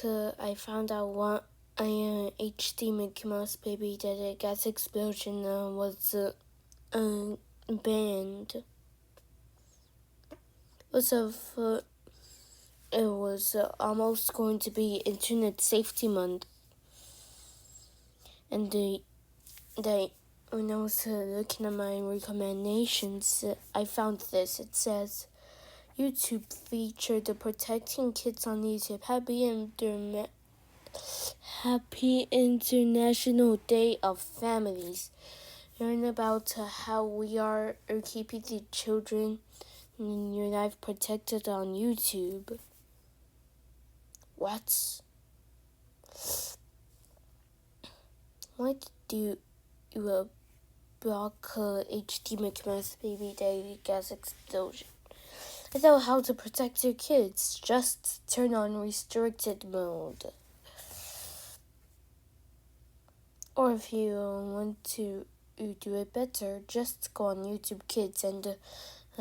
I found out one HD Mickey Mouse baby that a gas explosion was banned. It was almost going to be Internet Safety Month, and when I was looking at my recommendations, I found this. It says, YouTube featured protecting kids on YouTube. Happy International Day of Families. Learn about how we are keeping the children in your life protected on YouTube. What? Why did you block HD Mickey Mouse Baby Day gas explosion? I know how to protect your kids. Just turn on restricted mode. Or if you want to do it better, just go on YouTube Kids and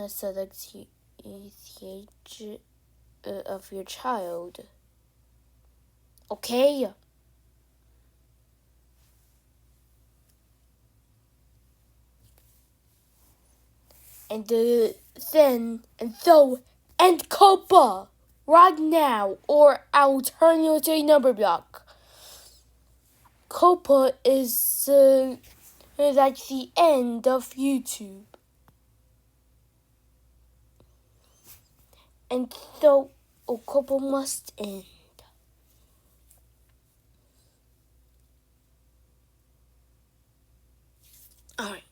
select the age of your child. Okay? And then end COPPA right now, or I'll turn you to a number block. COPPA is like the end of YouTube. And so, COPPA must end. Alright.